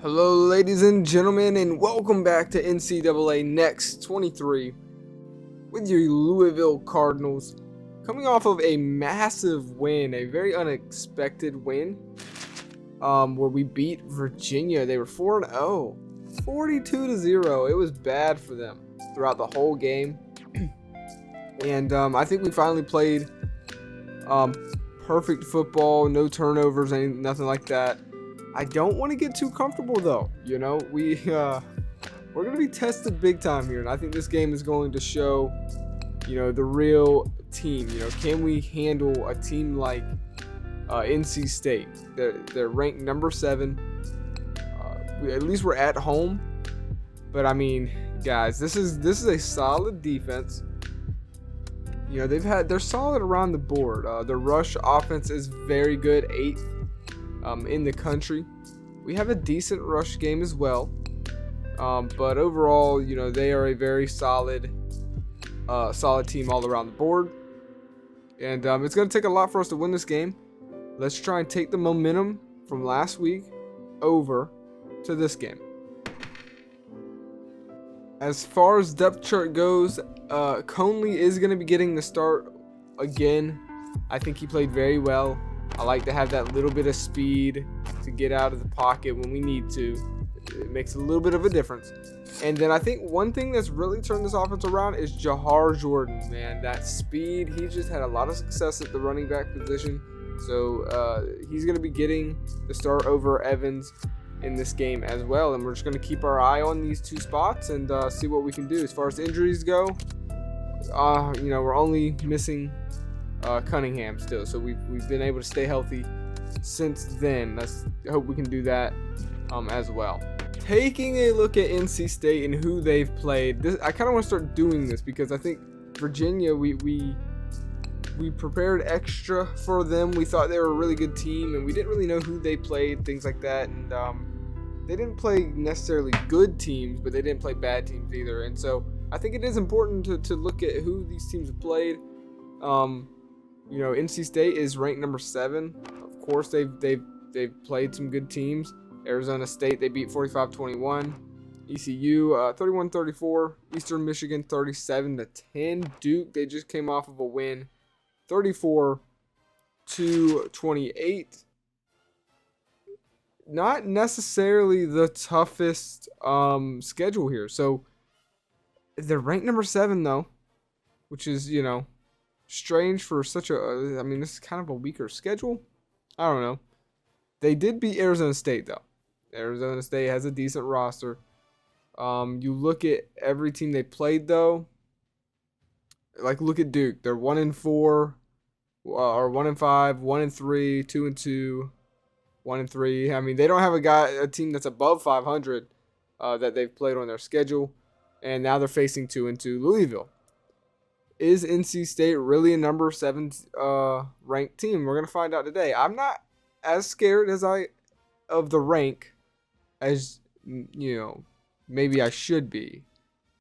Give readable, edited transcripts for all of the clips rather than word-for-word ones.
Hello, ladies and gentlemen, and welcome back to NCAA Next 23 with your Louisville Cardinals, coming off of a massive win, a very unexpected win, where we beat Virginia. They were 4-0, 42-0. It was bad for them throughout the whole game, and I think we finally played perfect football, no turnovers, nothing like that. I don't want to get too comfortable though. You know, we're going to be tested big time here, and I think this game is going to show, the real team. Can we handle a team like NC State? They're ranked number 7. At least we're at home. But I mean, guys, this is a solid defense. They're solid around the board. The rush offense is very good, 8th in the country. We have a decent rush game as well, but overall, they are a very solid team all around the board, and it's going to take a lot for us to win this game. Let's try and take the momentum from last week over to this game. As far as depth chart goes, Conley is going to be getting the start again. I think he played very well. I like to have that little bit of speed to get out of the pocket when we need to. It makes a little bit of a difference. And then I think one thing that's really turned this offense around is Jahar Jordan, man. That speed, he just had a lot of success at the running back position. So he's going to be getting the start over Evans in this game as well. And we're just going to keep our eye on these 2 spots and see what we can do. As far as injuries go, we're only missing Cunningham still, so we've been able to stay healthy since then. Let's hope we can do that as well. Taking a look at NC State and who they've played, I kind of want to start doing this because I think Virginia, we prepared extra for them. We thought they were a really good team, and we didn't really know who they played, things like that. And they didn't play necessarily good teams, but they didn't play bad teams either. And so I think it is important to look at who these teams have played. NC State is ranked number 7. Of course, they've played some good teams. Arizona State, they beat 45-21. ECU 31-34. Eastern Michigan 37-10. Duke, they just came off of a win, 34-28. Not necessarily the toughest schedule here. So they're ranked number 7 though, which is strange for such a. I mean, this is kind of a weaker schedule. I don't know. They did beat Arizona State though. Arizona State has a decent roster. You look at every team they played though. Like look at Duke. They're 1-4, or 1-5, 1-3, 2-2, 1-3. I mean, they don't have a team that's above 500 that they've played on their schedule, and now they're facing 2-2 Louisville. Is NC State really a number 7 ranked team? We're going to find out today. I'm not as scared of the rank as, maybe I should be.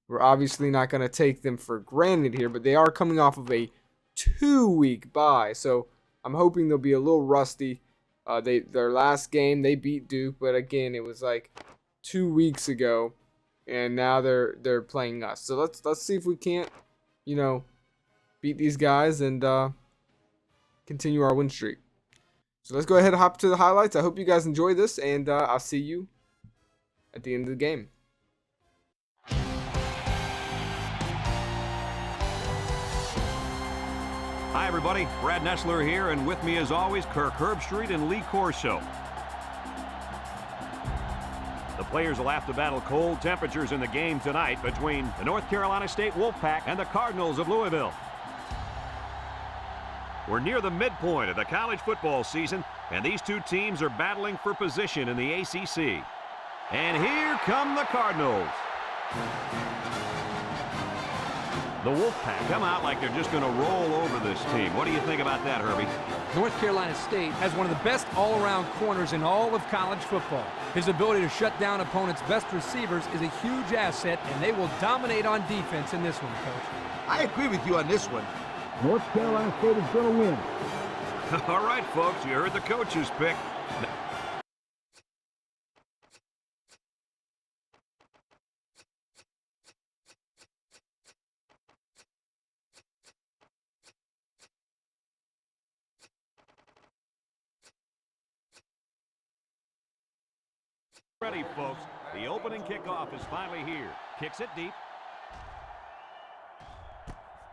We're obviously not going to take them for granted here, but they are coming off of a 2-week bye. So I'm hoping they'll be a little rusty. Their last game, they beat Duke, but again, it was like 2 weeks ago, and now they're playing us. So let's see if we can't beat these guys and continue our win streak. So let's go ahead and hop to the highlights. I hope you guys enjoy this, and I'll see you at the end of the game. Hi, everybody. Brad Nessler here, and with me, as always, Kirk Herbstreit and Lee Corso. The players will have to battle cold temperatures in the game tonight between the North Carolina State Wolfpack and the Cardinals of Louisville. We're near the midpoint of the college football season, and these 2 teams are battling for position in the ACC. And here come the Cardinals. The Wolfpack come out like they're just going to roll over this team. What do you think about that, Herbie? North Carolina State has one of the best all-around corners in all of college football. His ability to shut down opponents' best receivers is a huge asset, and they will dominate on defense in this one, Coach. I agree with you on this one. North Carolina State is going to win. All right, folks, you heard the coach's pick. Ready, folks. The opening kickoff is finally here. Kicks it deep.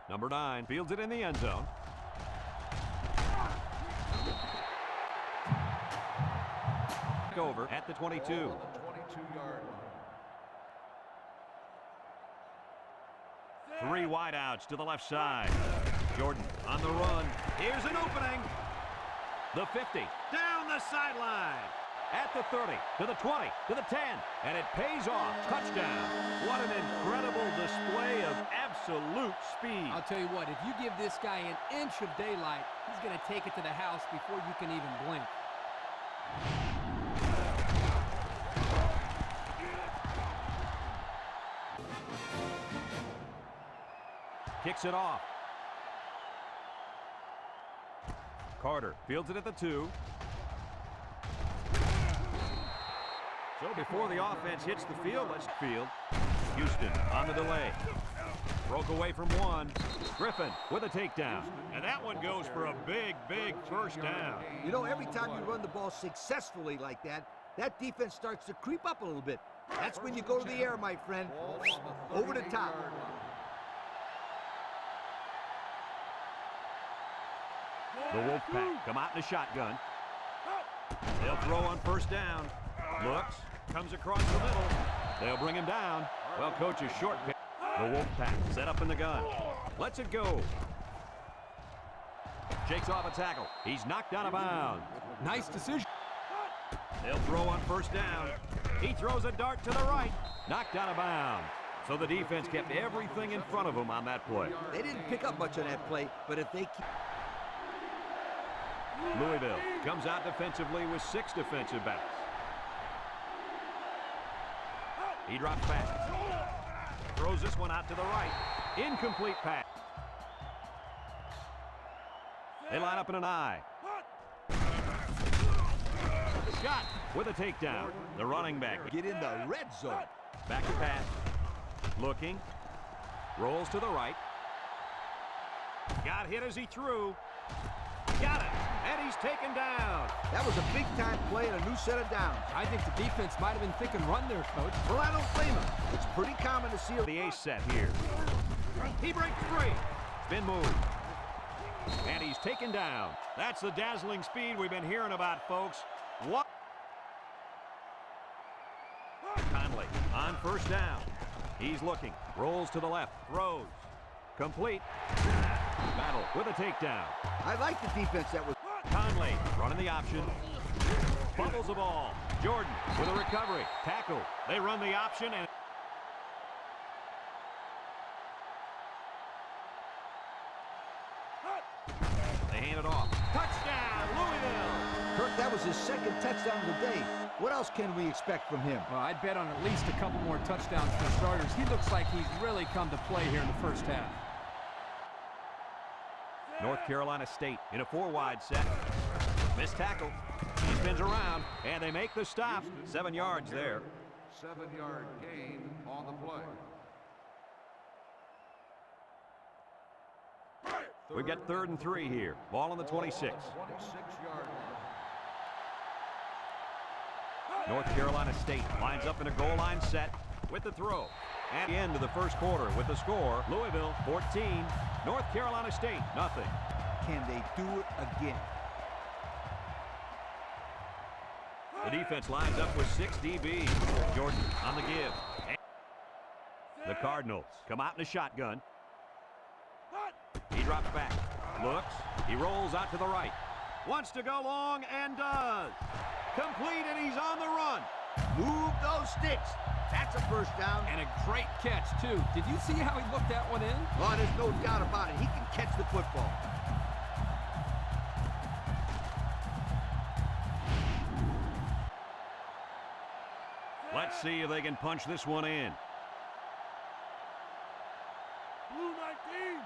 Number 9 fields it in the end zone. Over at the 22. 22-yard line. 3 wideouts to the left side. Jordan on the run. Here's an opening. The 50. Down the sideline. At the 30. To the 20. To the 10. And it pays off. Touchdown. What an incredible display of absolute speed. I'll tell you what, if you give this guy an inch of daylight, he's going to take it to the house before you can even blink. Kicks it off. Carter fields it at the 2. So before the offense hits the field, let's field. Houston on the delay. Broke away from 1. Griffin with a takedown. And that one goes for a big, big first down. You know, every time you run the ball successfully like that, that defense starts to creep up a little bit. That's when you go to the air, my friend. Over the top. The Wolfpack come out in a shotgun. They'll throw on first down. Looks, comes across the middle. They'll bring him down. Well, coach is short pick. The Wolfpack set up in the gun. Lets it go. Shakes off a tackle. He's knocked out of bounds. Nice decision. They'll throw on first down. He throws a dart to the right. Knocked out of bounds. So the defense kept everything in front of them on that play. They didn't pick up much on that play, but if they keep... Louisville comes out defensively with 6 defensive backs. He drops back. Throws this one out to the right. Incomplete pass. They line up in an I. Scott with a takedown. The running back. Get in the red zone. Back to pass. Looking. Rolls to the right. Got hit as he threw. Got it. And he's taken down. That was a big-time play and a new set of downs. I think the defense might have been thinking run there, Coach. Well, I don't blame him. It's pretty common to see The ace set here. He breaks free. Spin move. And he's taken down. That's the dazzling speed we've been hearing about, folks. What? Conley on first down. He's looking. Rolls to the left. Throws. Complete. Battle with a takedown. I like the defense that was... Conley running the option. Fumbles the ball. Jordan with a recovery. Tackle. They run the option and... They hand it off. Touchdown, Louisville! Kirk, that was his second touchdown of the day. What else can we expect from him? Well, I'd bet on at least a couple more touchdowns for starters. He looks like he's really come to play here in the first half. North Carolina State in a 4-wide set. Missed tackle. He spins around, and they make the stop. 7 yards there. 7-yard gain on the play. We've got 3rd and 3 here. Ball on the 26. 26-yard line. North Carolina State lines up in a goal line set with the throw. At the end of the first quarter with the score, Louisville 14, North Carolina State nothing. Can they do it again? The defense lines up with 6 DBs. Jordan on the give. The Cardinals come out in a shotgun. He drops back. Looks. He rolls out to the right. Wants to go long and does. Complete, and he's on the run. Move those sticks. That's a first down. And a great catch, too. Did you see how he looked that one in? Oh, there's no doubt about it. He can catch the football. Let's see if they can punch this one in. Blue 19.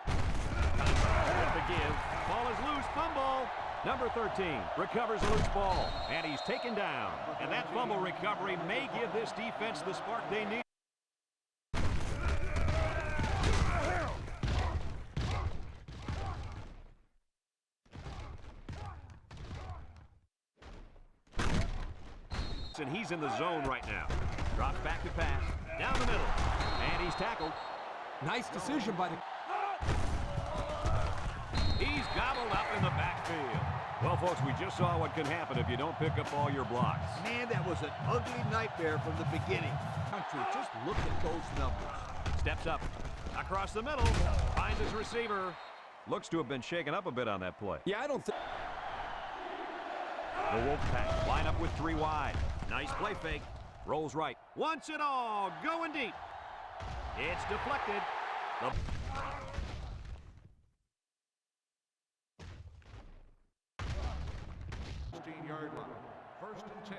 With the give. Ball is loose. Fumble. Number 13 recovers a loose ball, and he's taken down. And that fumble recovery may give this defense the spark they need. And he's in the zone right now. Drops back to pass. Down the middle. And he's tackled. Nice decision by the... He's gobbled up in the backfield. Well, folks, we just saw what can happen if you don't pick up all your blocks. Man, that was an ugly nightmare from the beginning. Country, just look at those numbers. Steps up. Across the middle. Finds his receiver. Looks to have been shaken up a bit on that play. Yeah, I don't think... The Wolfpack line up with 3 wide. Nice play fake. Rolls right. Wants it all. Going deep. It's deflected. The 16-yard line. 1st and 10.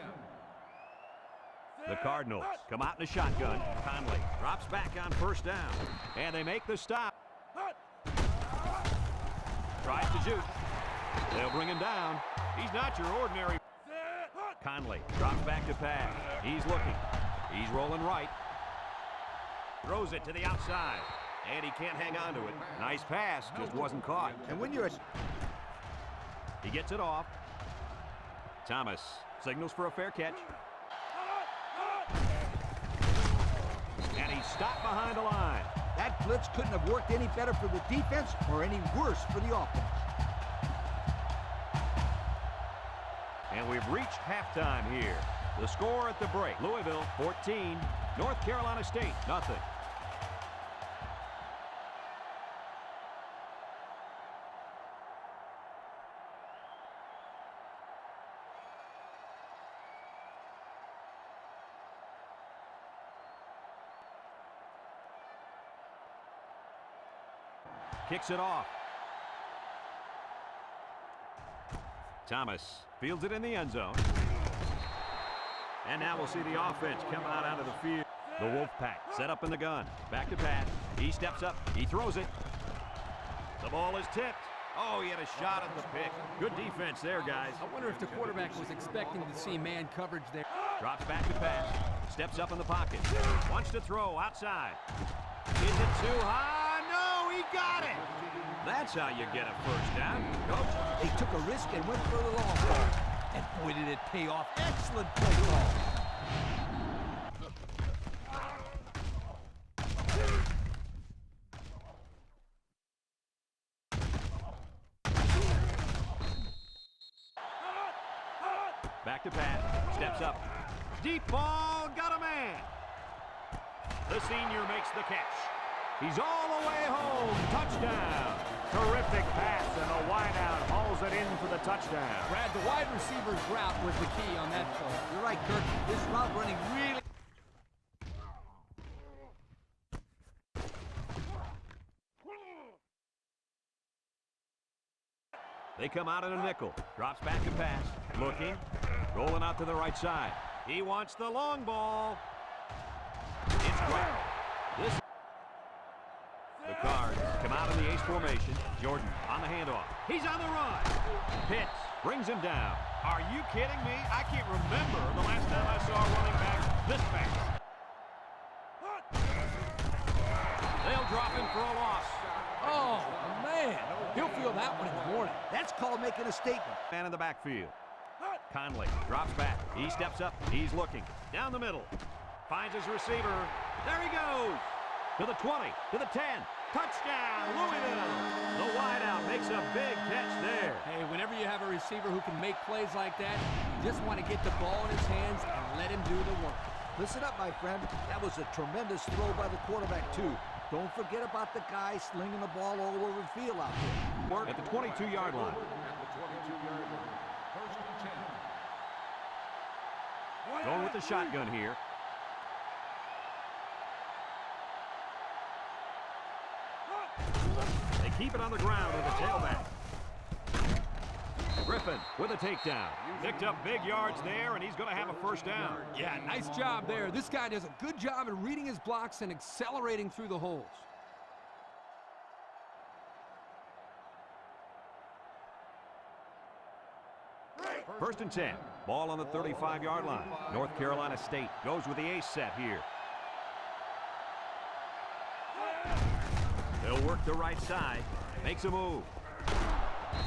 The Cardinals come out in a shotgun. Conley drops back on 1st down. And they make the stop. Tries to shoot. They'll bring him down. He's not your ordinary. Conley drops back to pass. He's looking. He's rolling right. Throws it to the outside. And he can't hang on to it. Nice pass. Just wasn't caught. And when you're... He gets it off. Thomas signals for a fair catch. And he's stopped behind the line. That blitz couldn't have worked any better for the defense or any worse for the offense. And we've reached halftime here. The score at the break, Louisville 14, North Carolina State nothing. Kicks it off. Thomas fields it in the end zone. And now we'll see the offense come out onto the field. The Wolfpack set up in the gun. Back to pass. He steps up. He throws it. The ball is tipped. Oh, he had a shot at the pick. Good defense there, guys. I wonder if the quarterback was expecting to see man coverage there. Drops back to pass. Steps up in the pocket. Wants to throw outside. Is it too high? No, he got it. That's how you get a 1st down. Coach. They took a risk and went for the long ball. And boy, did it pay off. Excellent play call. Back to pass. Steps up. Deep ball. Got a man. The senior makes the catch. He's all the way home. Touchdown. Terrific pass, and the wideout hauls it in for the touchdown. Brad, the wide receiver's route was the key on that play. You're right, Kirk. This route running really... They come out in a nickel. Drops back to pass. Looking. Rolling out to the right side. He wants the long ball. It's right. The Cards come out in the ace formation. Jordan on the handoff. He's on the run. Pitts brings him down. Are you kidding me? I can't remember the last time I saw a running back this fast. They'll drop him for a loss. Oh, man. He'll feel that one in the morning. That's called making a statement. Man in the backfield. Conley drops back. He steps up. He's looking. Down the middle. Finds his receiver. There he goes. To the 20. To the 10. Touchdown, Louisville. The wideout makes a big catch there. Hey, whenever you have a receiver who can make plays like that, you just want to get the ball in his hands and let him do the work. Listen up, my friend. That was a tremendous throw by the quarterback, too. Don't forget about the guy slinging the ball all over the field out there. Work at the 22-yard line. At the 22-yard line. 1st and 10. Going with the shotgun here. They keep it on the ground with the tailback. Griffin with a takedown. Picked up big yards there, and he's going to have a 1st down. Yeah, nice job there. This guy does a good job at reading his blocks and accelerating through the holes. First and 10. Ball on the 35-yard line. North Carolina State goes with the ace set here. They'll work the right side. Makes a move.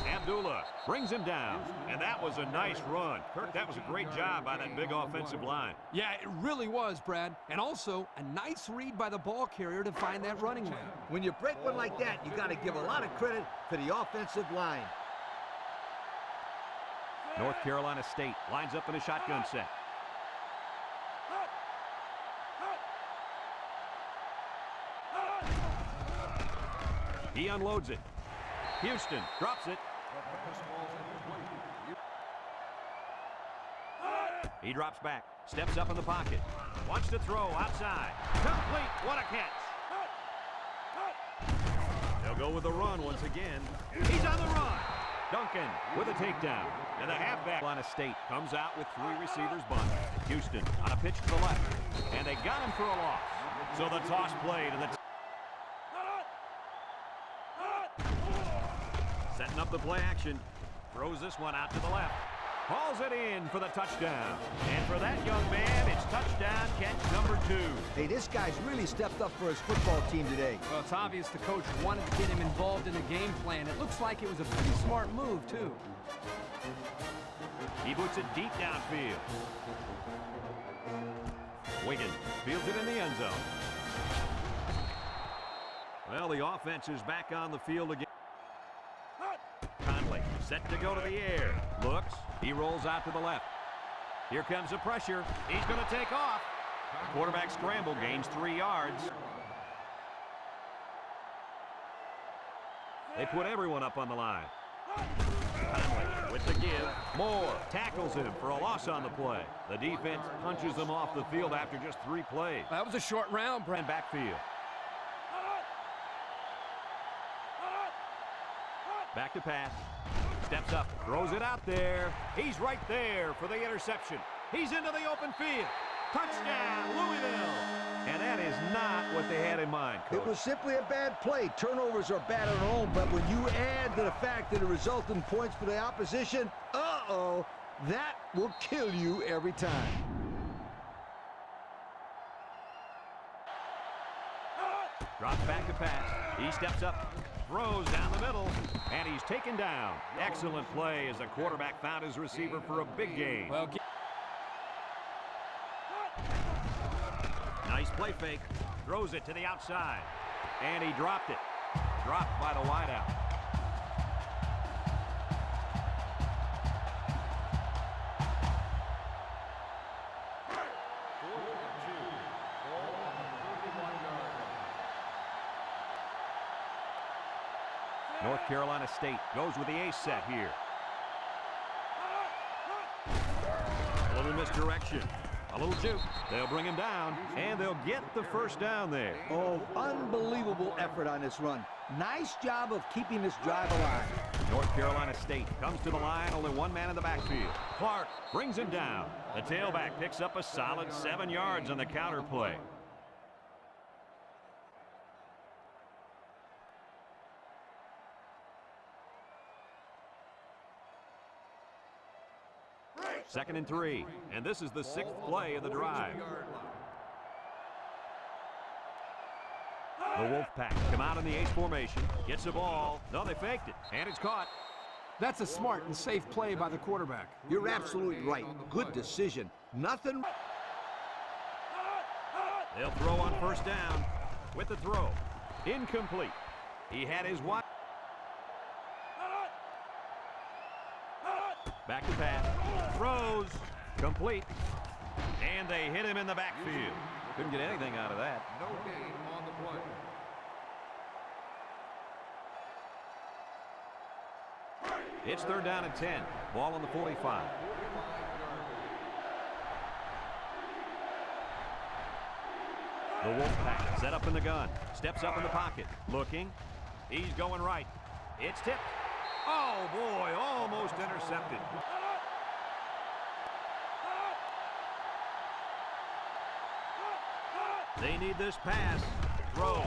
Abdullah brings him down, and that was a nice run. Kirk, that was a great job by that big offensive line. Yeah, it really was, Brad. And also, a nice read by the ball carrier to find that running lane. When you break one like that, you got to give a lot of credit to the offensive line. North Carolina State lines up in a shotgun set. He unloads it. Houston drops it. He drops back, steps up in the pocket, wants to throw outside. Complete, what a catch. They'll go with the run once again. He's on the run. Duncan with a takedown. And the halfback Carolina State comes out with 3 receivers bunch. Houston on a pitch to the left. And they got him for a loss. So the toss play to the setting up the play action. Throws this one out to the left. Hauls it in for the touchdown. And for that young man, it's touchdown catch number 2. Hey, this guy's really stepped up for his football team today. Well, it's obvious the coach wanted to get him involved in the game plan. It looks like it was a pretty smart move, too. He boots it deep downfield. Wiggins fields it in the end zone. Well, the offense is back on the field again. Conley set to go to the air. Looks. He rolls out to the left. Here comes the pressure. He's going to take off. Quarterback scramble, gains 3 yards. They put everyone up on the line. Conley with the give. Moore tackles him for a loss on the play. The defense punches him off the field after just 3 plays. That was a short round, Brad. And backfield. Back to pass. Steps up, throws it out there. He's right there for the interception. He's into the open field. Touchdown, Louisville. And that is not what they had in mind, Coach. It was simply a bad play. Turnovers are bad on their own, but when you add to the fact that it resulted in points for the opposition, that will kill you every time. Drops back to pass. He steps up, throws down the middle, and he's taken down. Excellent play as the quarterback found his receiver for a big gain. Well, nice play fake. Throws it to the outside. And he dropped it. Dropped by the wideout. North Carolina State goes with the ace set here. A little misdirection. A little juke. They'll bring him down, and they'll get the first down there. Oh, unbelievable effort on this run. Nice job of keeping this drive alive. North Carolina State comes to the line, only 1 man in the backfield. Clark brings him down. The tailback picks up a solid 7 yards on the counter play. Second and 3, and this is the 6th play of the drive. The Wolfpack come out in the ace formation, gets the ball. No, they faked it, and it's caught. that's a smart and safe play by the quarterback. You're absolutely right. Good decision. Nothing. They'll throw on first down with the throw. Incomplete. He had his wide. Back to pass. Throws. Complete. And they hit him in the backfield. Couldn't get anything out of that. No gain on the play. It's third down and 10. Ball on the 45. The Wolfpack set up in the gun. Steps up in the pocket. Looking. He's going right. It's tipped. Oh, boy. Almost intercepted. They need this pass. Throw.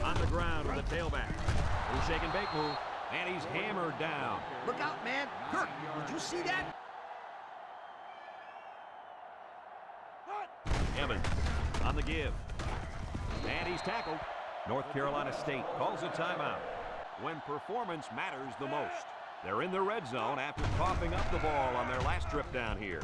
On the ground with the tailback. Little shake and bake move. And he's hammered down. Look out, man. Kirk, did you see that? Evans on the give. And he's tackled. North Carolina State calls a timeout. When performance matters the most. They're in the red zone after coughing up the ball on their last trip down here.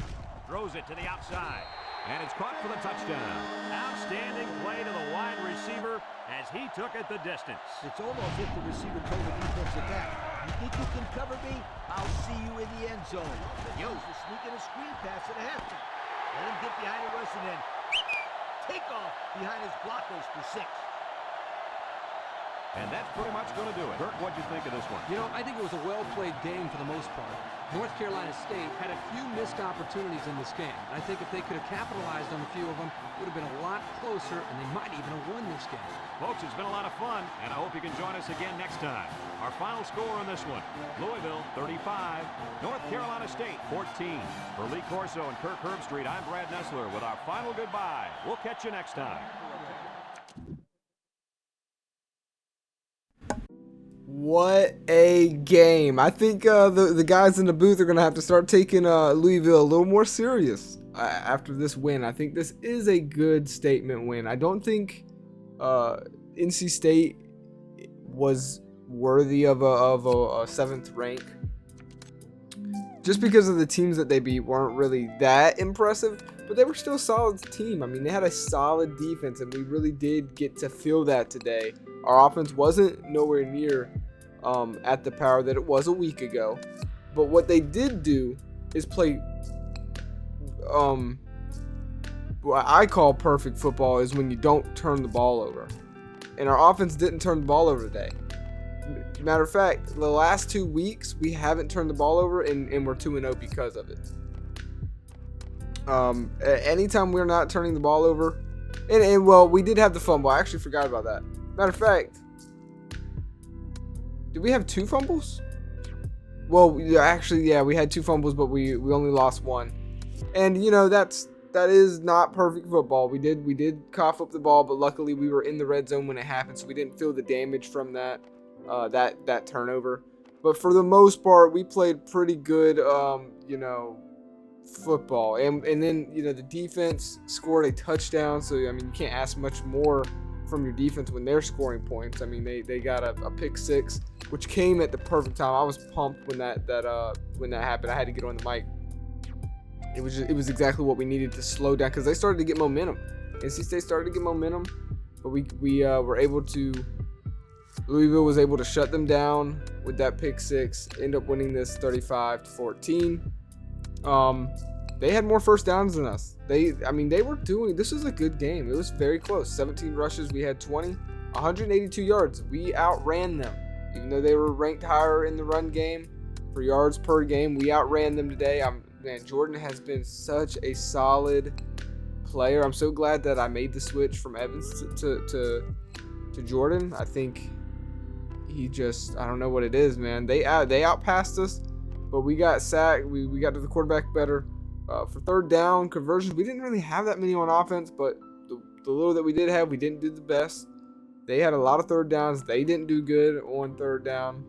Throws it to the outside. And it's caught for the touchdown. Outstanding play to the wide receiver as he took it the distance. It's almost if the receiver told the defensive back, you think you can cover me? I'll see you in the end zone. Yo, for sneaking a screen pass at halftime. Let him get behind the rush and then take off behind his blockers for 6. And that's pretty much going to do it. Kirk, what'd you think of this one? You know, I think it was a well-played game for the most part. North Carolina State had a few missed opportunities in this game. I think if they could have capitalized on a few of them, it would have been a lot closer, and they might even have won this game. Folks, it's been a lot of fun, and I hope you can join us again next time. Our final score on this one, Louisville 35, North Carolina State 14. For Lee Corso and Kirk Herbstreit, I'm Brad Nessler with our final goodbye. We'll catch you next time. What a game. I think the guys in the booth are going to have to start taking Louisville a little more serious after this win. I think this is a good statement win. I don't think NC State was worthy of a 7th rank. Just because of the teams that they beat weren't really that impressive, but they were still a solid team. I mean, they had a solid defense, and we really did get to feel that today. Our offense wasn't nowhere near at the power that it was a week ago. But what they did do is play what I call perfect football is when you don't turn the ball over. And our offense didn't turn the ball over today. Matter of fact, the last 2 weeks, we haven't turned the ball over, and we're 2-0 because of it. Anytime we're not turning the ball over, and well, we did have the fumble. I actually forgot about that. Matter of fact, did we have 2 fumbles? Well, actually, yeah, we had 2 fumbles, but we only lost 1. And you know that is not perfect football. We did cough up the ball, but luckily we were in the red zone when it happened, so we didn't feel the damage from that turnover. But for the most part, we played pretty good, football. And then the defense scored a touchdown. So I mean, you can't ask much more from your defense when they're scoring points. I mean, they got a pick 6, which came at the perfect time. I was pumped when that happened. I had to get on the mic. It was exactly what we needed to slow down because they started to get momentum. NC State started to get momentum, but we were able to. Louisville was able to shut them down with that pick 6. End up winning this 35-14. They had more first downs than us. They were doing. This was a good game. It was very close. 17 rushes. We had 20. 182 yards. We outran them, even though they were ranked higher in the run game for yards per game. We outran them today. Man, Jordan has been such a solid player. I'm so glad that I made the switch from Evans to Jordan. I think he just, I don't know what it is, man. They outpassed us, but we got sacked. We got to the quarterback better. For third down conversions, we didn't really have that many on offense, but the little that we did have, we didn't do the best. They had a lot of third downs. They didn't do good on third down.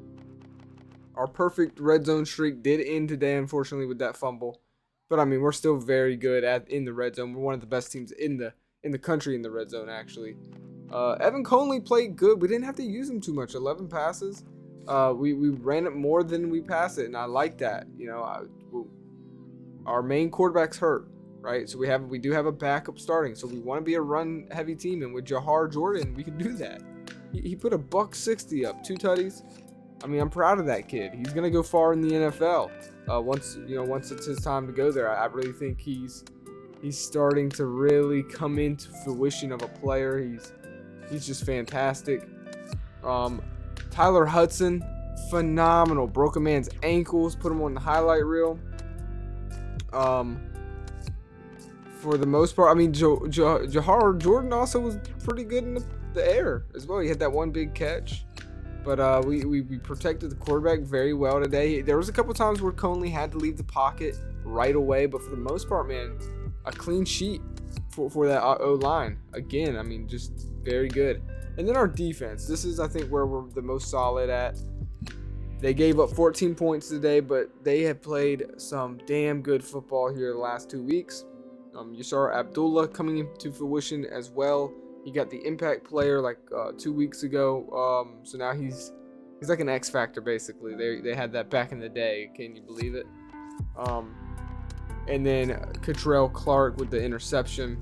Our perfect red zone streak did end today, unfortunately, with that fumble. But I mean, we're still very good in the red zone. We're one of the best teams in the country in the red zone, actually. Evan Conley played good. We didn't have to use him too much. 11 passes. We ran it more than we passed it, and I like that. Our main quarterback's hurt, right? So we do have a backup starting. So we want to be a run-heavy team, and with Jahar Jordan, we can do that. He put a $160 up, 2 tutties. I mean, I'm proud of that kid. He's gonna go far in the NFL. Once it's his time to go there, I really think he's starting to really come into fruition of a player. He's just fantastic. Tyler Hudson, phenomenal. Broke a man's ankles, put him on the highlight reel. For the most part, I mean, Jahar Jordan also was pretty good in the air as well. He had that one big catch. But we protected the quarterback very well today. There was a couple times where Conley had to leave the pocket right away, but for the most part, man, a clean sheet for that O-line. Again, I mean, just very good. And then our defense. This is, I think, where we're the most solid at. They gave up 14 points today, but they have played some damn good football here the last 2 weeks. Yusar Abdullah coming into fruition as well. He got the impact player like 2 weeks ago. So now he's like an X factor basically. They had that back in the day. Can you believe it? And then Cottrell Clark with the interception.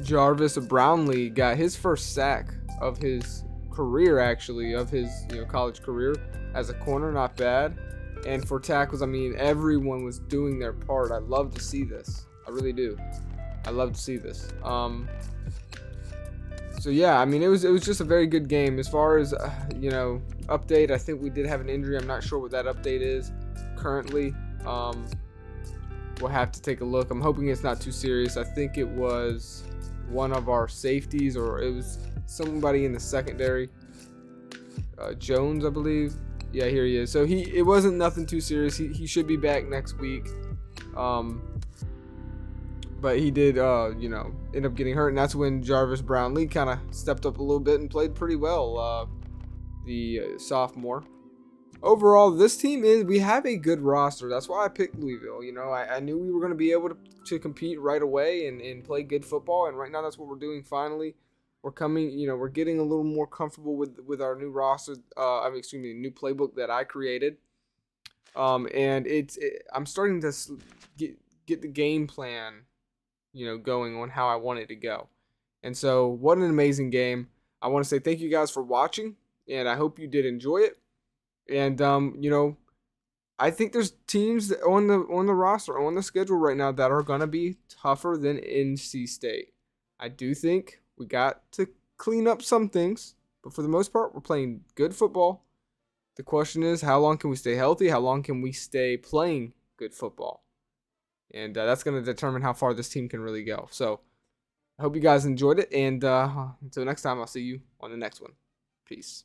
Jarvis Brownlee got his first sack of his career, actually, of his college career as a corner. Not bad. And for tackles, I mean, everyone was doing their part. I love to see this. I really do. I love to see this. So yeah, I mean, it was just a very good game. As far as update, I think we did have an injury. I'm not sure what that update is currently. We'll have to take a look. I'm hoping it's not too serious. I think it was one of our safeties, or it was somebody in the secondary. Jones, I believe. Yeah, here he is. So it wasn't nothing too serious. He should be back next week. But he did, end up getting hurt, and that's when Jarvis Brownlee kind of stepped up a little bit and played pretty well. The sophomore. Overall, this team we have a good roster. That's why I picked Louisville. I knew we were going to be able to compete right away and play good football, and right now that's what we're doing. Finally, we're we're getting a little more comfortable with our new roster. New playbook that I created. And I'm starting to get the game plan, going on how I want it to go. And so, what an amazing game! I want to say thank you guys for watching, and I hope you did enjoy it. And I think there's teams on the roster, on the schedule right now, that are gonna be tougher than NC State. I do think we got to clean up some things, but for the most part, we're playing good football. The question is, how long can we stay healthy? How long can we stay playing good football? And that's going to determine how far this team can really go. So I hope you guys enjoyed it. And until next time, I'll see you on the next one. Peace.